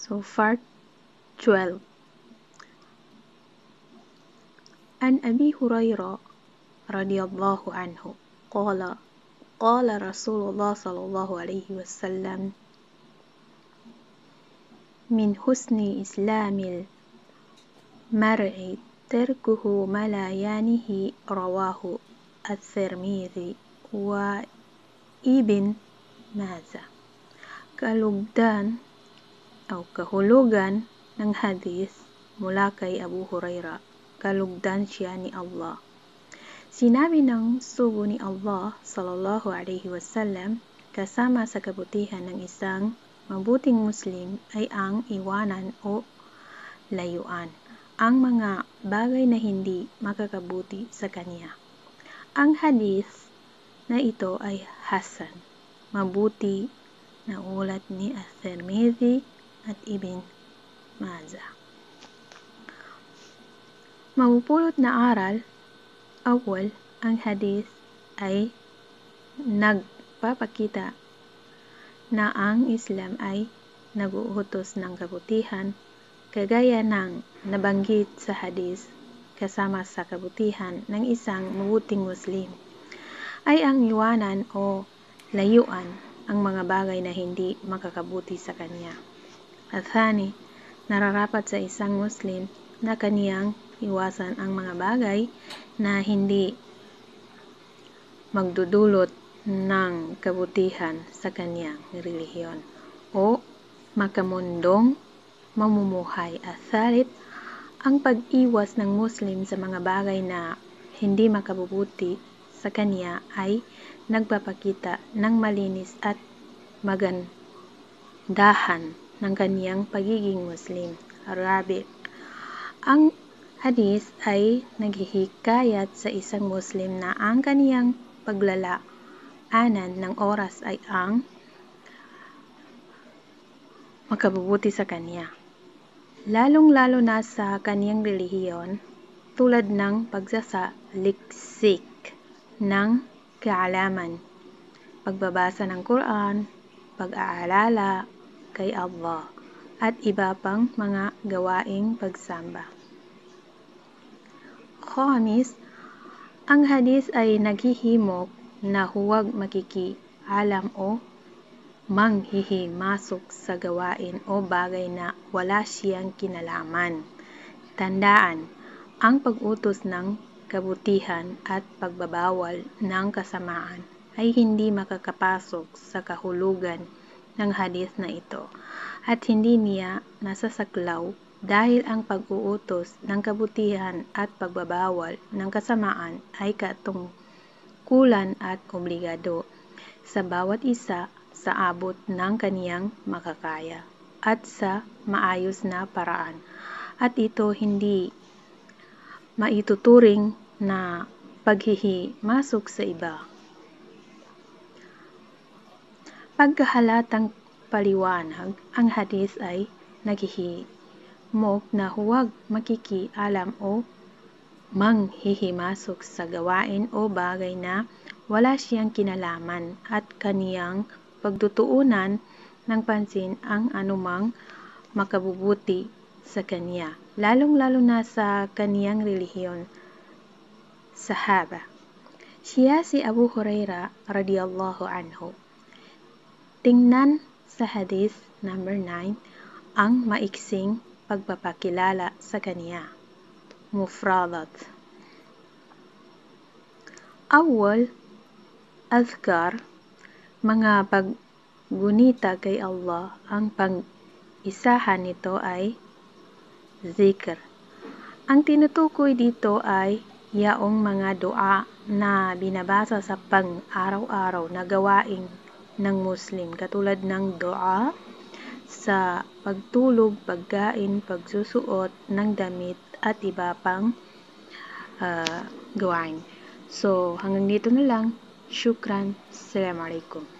So part 12. عن أبي هريرة رضي الله عنه قال رسول الله صلى الله عليه وسلم من حسن إسلام المرء تركه ما لا يعنيه رواه الترمذي وابن ماجه. Kalugdan o kahulugan ng hadith mula kay Abu Huraira, kalugdan siya ni Allah. Sinabi ng sugo ni Allah sallallahu alaihi wasallam, kasama sa kabutihan ng isang mabuting Muslim ay ang iwanan o layuan ang mga bagay na hindi makakabuti sa kanya. Ang hadith na ito ay hasan, mabuti na ulat ni At-Tirmidhi at Ibn Majah. Mapupulot na aral, awal, ang hadith ay nagpapakita na ang Islam ay nag-uutos ng kabutihan, kagaya ng nabanggit sa hadith, kasama sa kabutihan ng isang mabuting Muslim ay ang iwanan o layuan ang mga bagay na hindi makakabuti sa kanya. At thani, nararapat sa isang Muslim na kaniyang iwasan ang mga bagay na hindi magdudulot ng kabutihan sa kanyang relihiyon o makamundong mamumuhay. At thalith, ang pag-iwas ng Muslim sa mga bagay na hindi makabubuti sa kanya ay nagpapakita ng malinis at magandahan ng kaniyang pagiging Muslim. Rabi, ang hadith ay naghihikayat sa isang Muslim na ang kaniyang paglalaanan ng oras ay ang makabubuti sa kanya, lalong-lalo na sa kaniyang relihiyon, tulad ng pagsasaliksik ng kaalaman, pagbabasa ng Quran, pag-aalala kay Allah, at iba pang mga gawaing pagsamba. Khamis, ang hadith ay naghihimok na huwag makikialam o manghihimasok sa gawain o bagay na wala siyang kinalaman. Tandaan, ang pag-utos ng kabutihan at pagbabawal ng kasamaan ay hindi makakapasok sa kahulugan ng hadith na ito at hindi niya nasasaklaw dahil ang pag-uutos ng kabutihan at pagbabawal ng kasamaan ay katungkulan at obligado sa bawat isa sa abot ng kaniyang makakaya at sa maayos na paraan, at ito hindi maituturing na paghihimasok sa iba. Pagkahalatang paliwanag, ang hadith ay naghihimok na huwag makikialam o manghihimasok sa gawain o bagay na wala siyang kinalaman at kaniyang pagtutuunan ng pansin ang anumang makabubuti sa kanya, lalong-lalo na sa kaniyang relihiyon. Sahaba. Siya si Abu Huraira radiyallahu anhu. Tingnan sa hadith number 9 ang maiksing pagpapakilala sa kaniya. Mufradat. Awal, azkar, mga paggunita kay Allah. Ang pang-isahan nito ay zikr. Ang tinutukoy dito ay yaong mga dua na binabasa sa pang-araw-araw na gawain ng Muslim, katulad ng dua sa pagtulog, pagkain, pagsusuot ng damit at iba pang gawain. So hanggang dito na lang. Shukran. Assalamualaikum.